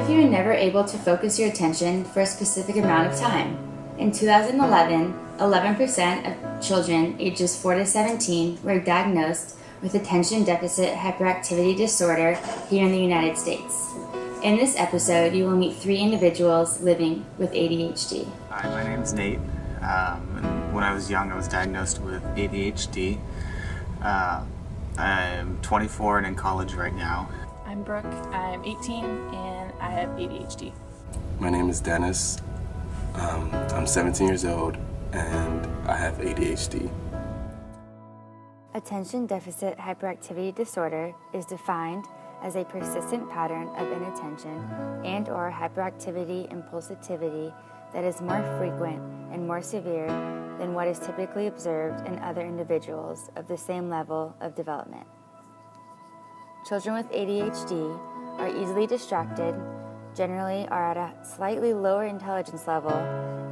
if you are never able to focus your attention for a specific amount of time? In 2011, 11% of children ages 4 to 17 were diagnosed with attention deficit hyperactivity disorder here in the United States. In this episode, you will meet 3 individuals living with ADHD. Hi, my name's Nate. And when I was young, I was diagnosed with ADHD. I'm 24 and in college right now. I'm Brooke. I'm 18 and I have ADHD. My name is Dennis. I'm 17 years old and I have ADHD. Attention deficit hyperactivity disorder is defined as a persistent pattern of inattention and/or hyperactivity impulsivity that is more frequent and more severe than what is typically observed in other individuals of the same level of development. Children with ADHD are easily distracted, generally are at a slightly lower intelligence level,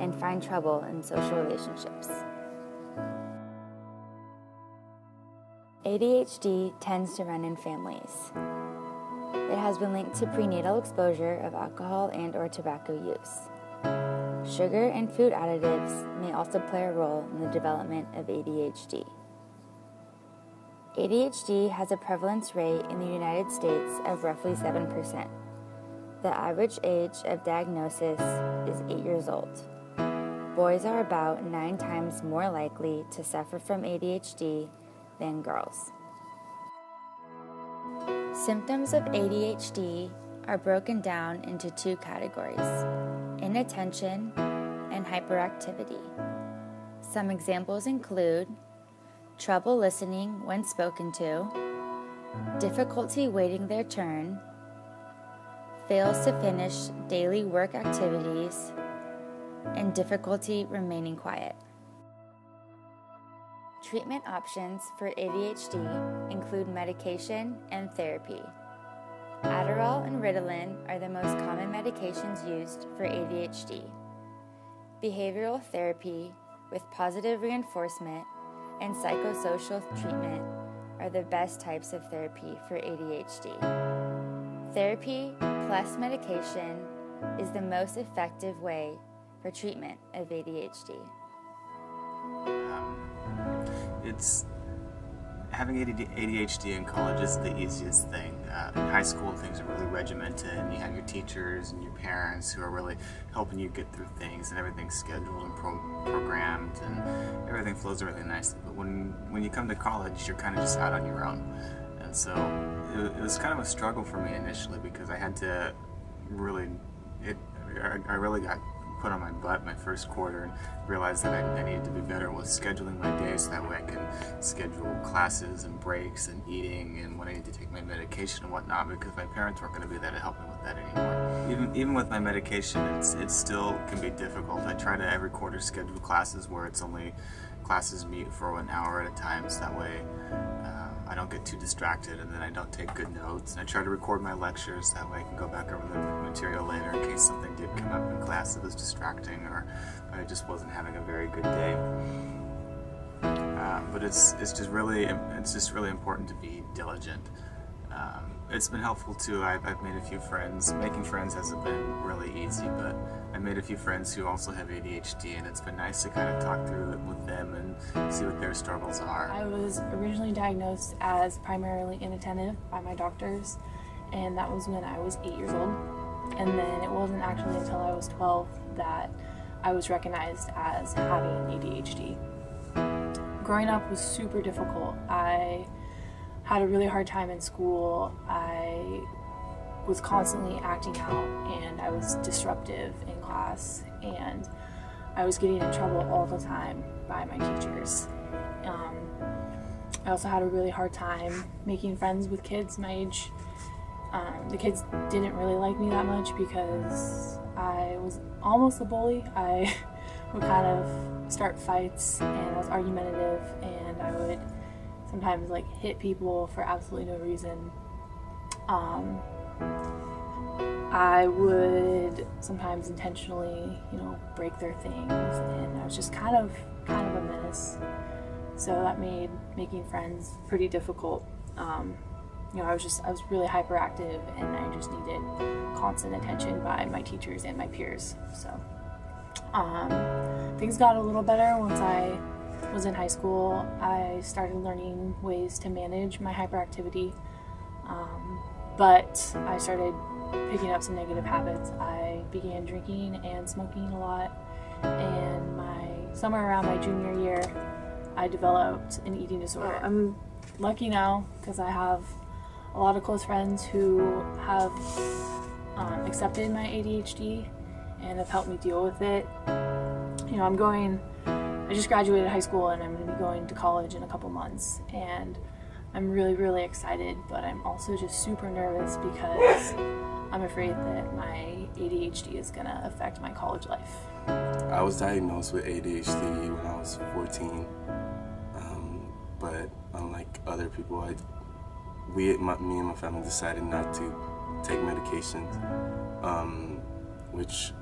and find trouble in social relationships. ADHD tends to run in families. It has been linked to prenatal exposure of alcohol and/or tobacco use. Sugar and food additives may also play a role in the development of ADHD. ADHD has a prevalence rate in the United States of roughly 7%. The average age of diagnosis is 8 years old. Boys are about 9 times more likely to suffer from ADHD than girls. Symptoms of ADHD are broken down into 2 categories: inattention and hyperactivity. Some examples include trouble listening when spoken to, difficulty waiting their turn, fails to finish daily work activities, and difficulty remaining quiet. Treatment options for ADHD include medication and therapy. Adderall and Ritalin are the most common medications used for ADHD. Behavioral therapy with positive reinforcement and psychosocial treatment are the best types of therapy for ADHD. Therapy plus medication is the most effective way for treatment of ADHD. Having ADHD in college is the easiest thing. In high school, things are really regimented, and you have your teachers and your parents who are really helping you get through things, and everything's scheduled and programmed, and everything flows really nicely. But when you come to college, you're kind of just out on your own. And so it was kind of a struggle for me initially, because I had to I really got put on my butt my first quarter and realized that I needed to be better with scheduling my day, so that way I can schedule classes and breaks and eating and when I need to take my medication and whatnot, because my parents weren't going to be there to help me with that anymore. Even with my medication, it still can be difficult. I try to every quarter schedule classes where it's only classes meet for 1 hour at a time, so that way I don't get too distracted and then I don't take good notes. And I try to record my lectures, that way I can go back over the material later in case something did come up in class that was distracting or I just wasn't having a very good day. But it's just really important to be diligent. It's been helpful too. I've made a few friends. Making friends hasn't been really easy, but I made a few friends who also have ADHD, and it's been nice to kind of talk through it with them and see what their struggles are. I was originally diagnosed as primarily inattentive by my doctors, and that was when I was 8 years old. And then it wasn't actually until I was 12 that I was recognized as having ADHD. Growing up was super difficult. I had a really hard time in school. I was constantly acting out and I was disruptive in class and I was getting in trouble all the time by my teachers. I also had a really hard time making friends with kids my age. The kids didn't really like me that much because I was almost a bully. I would kind of start fights and I was argumentative and I would sometimes hit people for absolutely no reason. I would sometimes intentionally, break their things, and I was just kind of a menace. So that made making friends pretty difficult. I was really hyperactive, and I just needed constant attention by my teachers and my peers. So things got a little better once I was in high school. I started learning ways to manage my hyperactivity, but I started picking up some negative habits. I began drinking and smoking a lot, and somewhere around my junior year, I developed an eating disorder. I'm lucky now because I have a lot of close friends who have accepted my ADHD and have helped me deal with it. I just graduated high school, and I'm going to be going to college in a couple months, and I'm really, really excited, but I'm also just super nervous because I'm afraid that my ADHD is going to affect my college life. I was diagnosed with ADHD when I was 14, but unlike other people, me and my family decided not to take medications, which,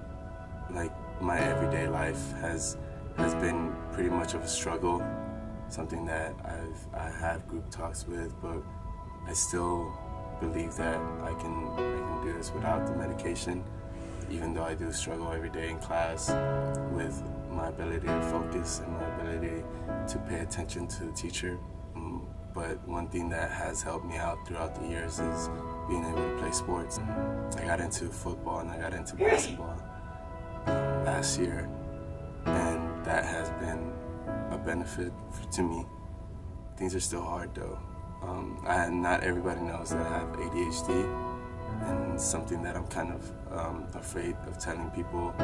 like, my everyday life has been pretty much of a struggle, something that I have group talks with, but I still believe that I can do this without the medication, even though I do struggle every day in class with my ability to focus and my ability to pay attention to the teacher. But one thing that has helped me out throughout the years is being able to play sports. I got into football and I got into basketball last year, and that has been a benefit to me. Things are still hard though. Not everybody knows that I have ADHD, and it's something that I'm kind of afraid of telling people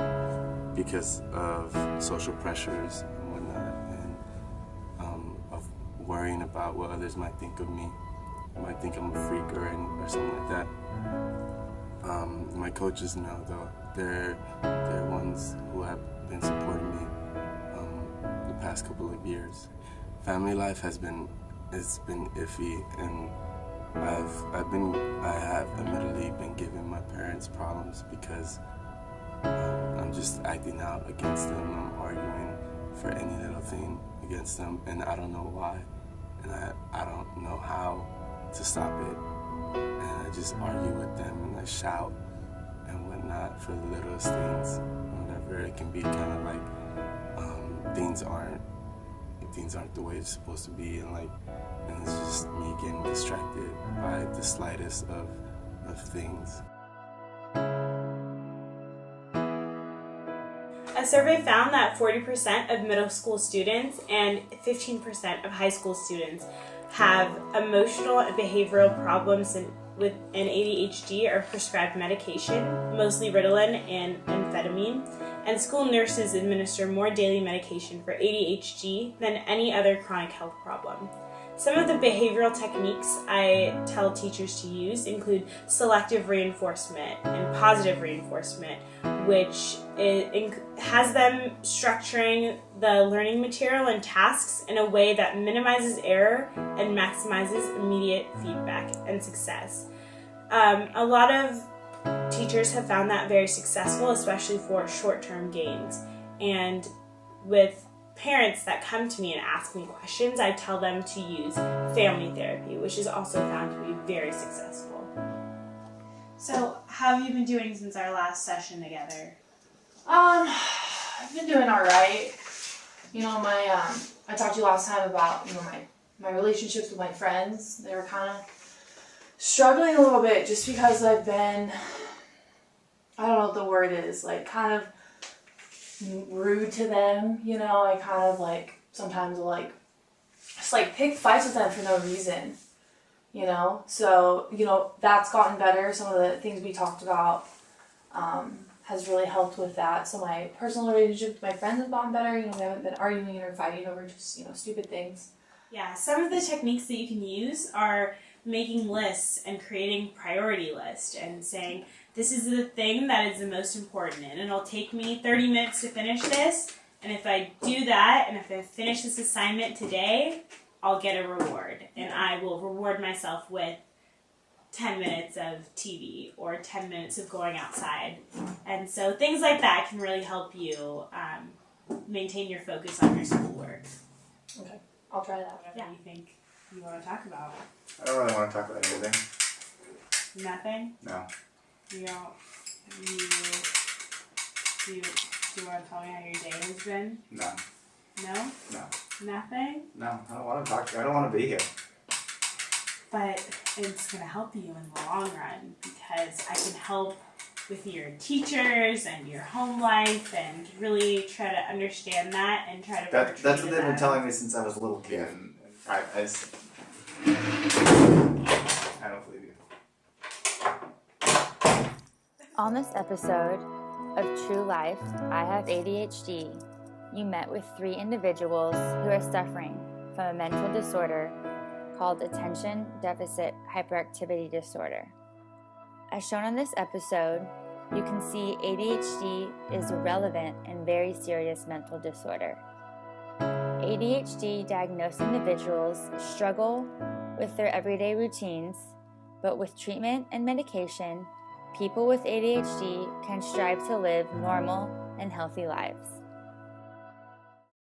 because of social pressures and whatnot, and of worrying about what others might think of me. They might think I'm a freak or something like that. My coaches know though. They're ones who have been supporting me the past couple of years. Family life it's been iffy, and I have admittedly been giving my parents problems because I'm just acting out against them. I'm arguing for any little thing against them, and I don't know why, and I don't know how to stop it. And I just argue with them, and I shout and whatnot for the littlest things. Whenever it can be kind of like things aren't the way it's supposed to be, and it's just me getting distracted by the slightest of things. A survey found that 40% of middle school students and 15% of high school students have emotional and behavioral problems with an ADHD or prescribed medication, mostly Ritalin and amphetamine, and school nurses administer more daily medication for ADHD than any other chronic health problem. Some of the behavioral techniques I tell teachers to use include selective reinforcement and positive reinforcement, which has them structuring the learning material and tasks in a way that minimizes error and maximizes immediate feedback and success. A lot of teachers have found that very successful, especially for short-term gains. And with parents that come to me and ask me questions, I tell them to use family therapy, which is also found to be very successful. So, how have you been doing since our last session together? I've been doing all right. I talked to you last time about my relationships with my friends. They were kind of struggling a little bit just because I've been, I don't know what the word is, kind of rude to them. I kind of sometimes will just pick fights with them for no reason. So that's gotten better. Some of the things we talked about has really helped with that. So my personal relationship with my friends has gotten better. We haven't been arguing or fighting over just stupid things. Yeah, some of the techniques that you can use are making lists and creating priority lists and saying, this is the thing that is the most important, and it'll take me 30 minutes to finish this, and if I do that, and if I finish this assignment today, I'll get a reward, and I will reward myself with 10 minutes of TV or 10 minutes of going outside. And so things like that can really help you maintain your focus on your schoolwork. Okay, I'll try that. Whatever you think you want to talk about? I don't really want to talk about anything. Nothing? No. You don't, do you want to tell me how your day has been? No. No? No. Nothing? No. I don't want to talk to you. I don't want to be here. But it's going to help you in the long run because I can help with your teachers and your home life and really try to understand that and try to That's portray what they've been that. telling me since I was a little kid. And I don't believe you. On this episode of True Life, I Have ADHD, you met with 3 individuals who are suffering from a mental disorder called Attention Deficit Hyperactivity Disorder. As shown in this episode, you can see ADHD is a relevant and very serious mental disorder. ADHD diagnosed individuals struggle with their everyday routines, but with treatment and medication, people with ADHD can strive to live normal and healthy lives.